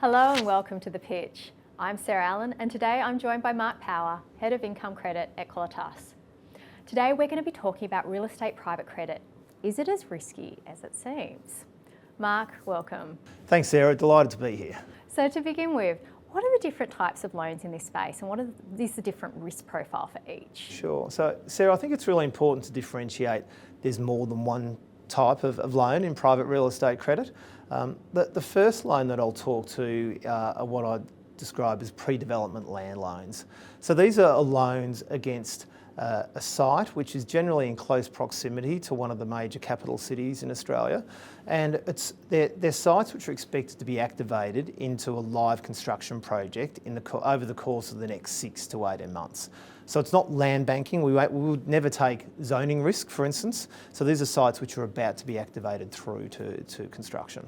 Hello and welcome to The Pitch. I'm Sarah Allen and today I'm joined by Mark Power, Head of Income Credit at Qualitas. Today we're going to be talking about real estate private credit. Is it as risky as it seems? Mark, welcome. Thanks, Sarah. Delighted to be here. So to begin with, what are the different types of loans in this space and what is the different risk profile for each? Sure. So, Sarah, I think it's really important to differentiate. There's more than one type of loan in private real estate credit. The first loan that I'll talk to are what I describe as pre-development land loans. So these are loans against a site which is generally in close proximity to one of the major capital cities in Australia, and they're sites which are expected to be activated into a live construction project over the course of the next 6 to 18 months. So it's not land banking. We would never take zoning risk, for instance. So these are sites which are about to be activated through to construction.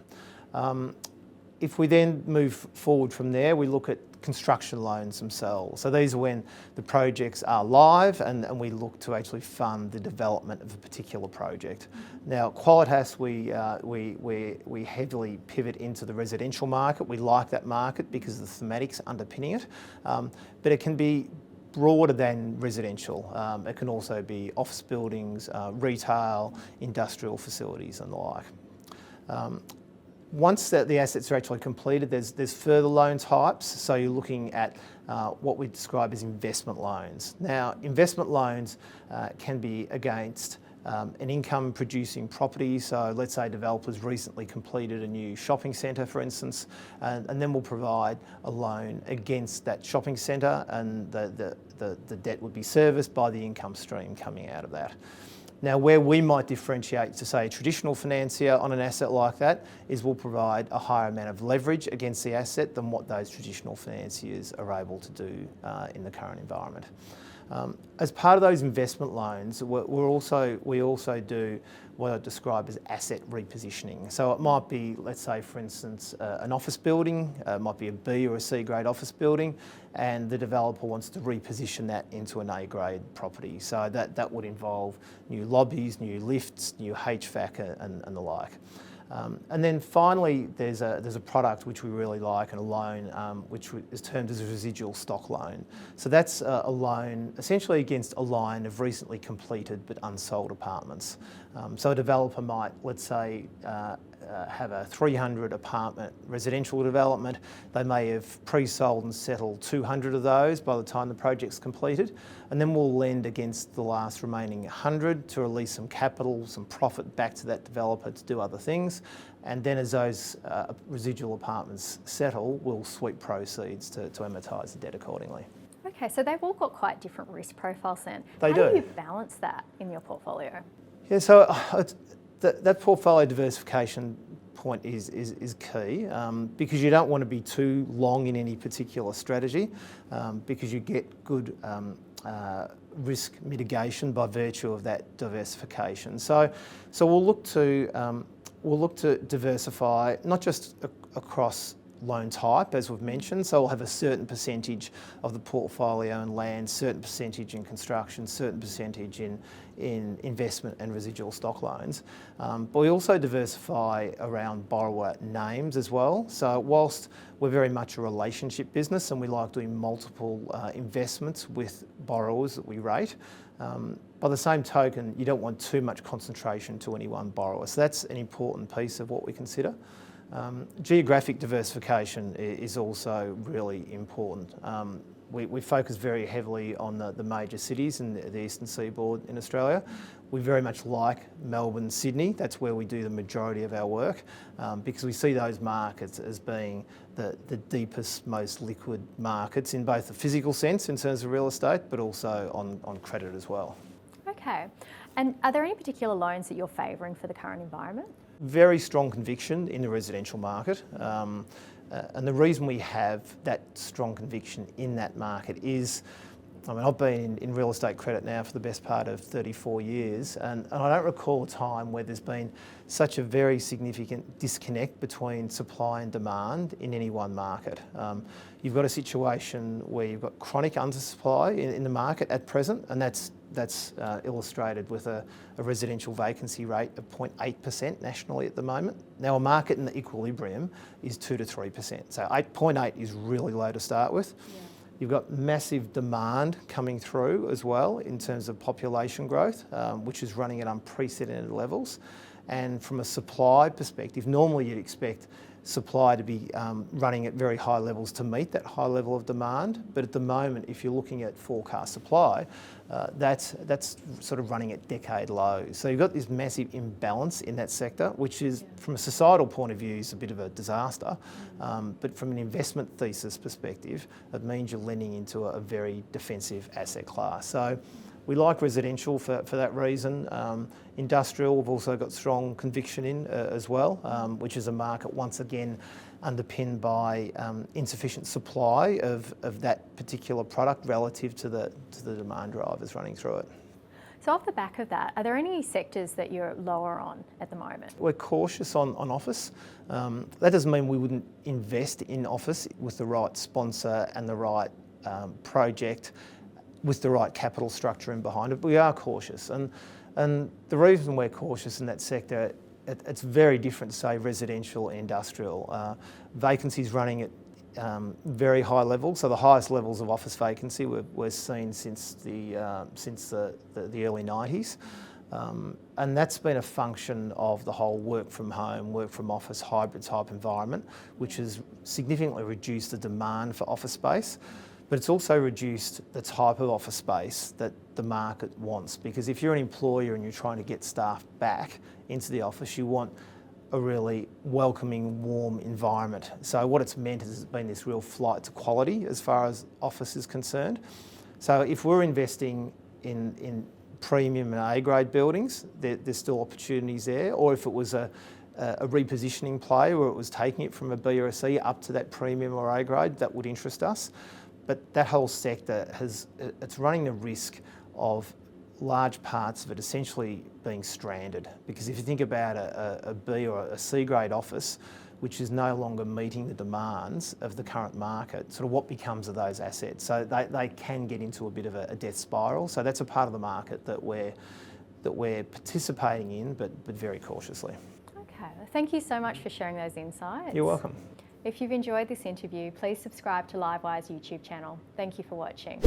If we then move forward from there, we look at construction loans themselves. So these are when the projects are live and we look to actually fund the development of a particular project. Now, Qualitas, we heavily pivot into the residential market. We like that market because of the thematics underpinning it, but it can be broader than residential. It can also be office buildings, retail, industrial facilities and the like. Once the assets are actually completed, there's further loan types. So you're looking at what we describe as investment loans. Now, investment loans can be against an income producing property. So let's say developers recently completed a new shopping centre, for instance, and then we'll provide a loan against that shopping centre, and the debt would be serviced by the income stream coming out of that. Now, where we might differentiate to, say, a traditional financier on an asset like that is we'll provide a higher amount of leverage against the asset than what those traditional financiers are able to do in the current environment. As part of those investment loans, we also do what I describe as asset repositioning. So it might be, let's say, for instance, an office building, it might be a B or a C grade office building, and the developer wants to reposition that into an A grade property. So that would involve new lobbies, new lifts, new HVAC and the like. And then finally, there's a product which we really like, and a loan which is termed as a residual stock loan. So that's a loan essentially against a line of recently completed but unsold apartments. So a developer might, let's say, have a 300 apartment residential development. They may have pre-sold and settled 200 of those by the time the project's completed, and then we'll lend against the last remaining 100 to release some capital, some profit back to that developer to do other things, and then as those residual apartments settle, we'll sweep proceeds to amortise the debt accordingly. Okay, so they've all got quite different risk profiles then. They do. How do you balance that in your portfolio? Yeah, so that portfolio diversification point is key, because you don't want to be too long in any particular strategy, because you get good risk mitigation by virtue of that diversification. So we'll look to diversify not just across loan type, as we've mentioned. So we'll have a certain percentage of the portfolio in land, certain percentage in construction, certain percentage in investment and residual stock loans. But we also diversify around borrower names as well. So whilst we're very much a relationship business and we like doing multiple investments with borrowers that we rate, by the same token, you don't want too much concentration to any one borrower. So that's an important piece of what we consider. Geographic diversification is also really important. We focus very heavily on the major cities in the eastern seaboard in Australia. We very much like Melbourne, Sydney. That's where we do the majority of our work, because we see those markets as being the deepest, most liquid markets in both the physical sense in terms of real estate, but also on credit as well. Okay, and are there any particular loans that you're favouring for the current environment? Very strong conviction in the residential market, and the reason we have that strong conviction in that market is, I've been in real estate credit now for the best part of 34 years, and I don't recall a time where there's been such a very significant disconnect between supply and demand in any one market. You've got a situation where you've got chronic undersupply in the market at present, and that's That's illustrated with a residential vacancy rate of 0.8% nationally at the moment. Now, a market in the equilibrium is 2 to 3%. So 8.8 is really low to start with. Yeah. You've got massive demand coming through as well in terms of population growth, which is running at unprecedented levels. And from a supply perspective, normally you'd expect supply to be running at very high levels to meet that high level of demand. But at the moment, if you're looking at forecast supply, that's sort of running at decade lows. So you've got this massive imbalance in that sector, which is, from a societal point of view, is a bit of a disaster. But from an investment thesis perspective, it means you're lending into a very defensive asset class. So we like residential for that reason. Industrial, we've also got strong conviction in as well, which is a market once again underpinned by insufficient supply of that particular product relative to the demand drivers running through it. So off the back of that, are there any sectors that you're lower on at the moment? We're cautious on office. That doesn't mean we wouldn't invest in office with the right sponsor and the right project, with the right capital structure in behind it. But we are cautious, and the reason we're cautious in that sector, it's very different to, say, residential and industrial. Vacancies running at very high levels, so the highest levels of office vacancy we've seen since the early 90s. And that's been a function of the whole work from home, work from office, hybrid type environment, which has significantly reduced the demand for office space. But it's also reduced the type of office space that the market wants, because if you're an employer and you're trying to get staff back into the office, you want a really welcoming, warm environment. So what it's meant is it's been this real flight to quality as far as office is concerned. So if we're investing in premium and A-grade buildings, there's still opportunities there. Or if it was a repositioning play where it was taking it from a B or a C up to that premium or A-grade, that would interest us. But that whole sector it's running the risk of large parts of it essentially being stranded. Because if you think about a B or a C grade office, which is no longer meeting the demands of the current market, sort of what becomes of those assets? So they can get into a bit of a death spiral. So that's a part of the market that we're participating in, but very cautiously. Okay, thank you so much for sharing those insights. You're welcome. If you've enjoyed this interview, please subscribe to Livewire's YouTube channel. Thank you for watching.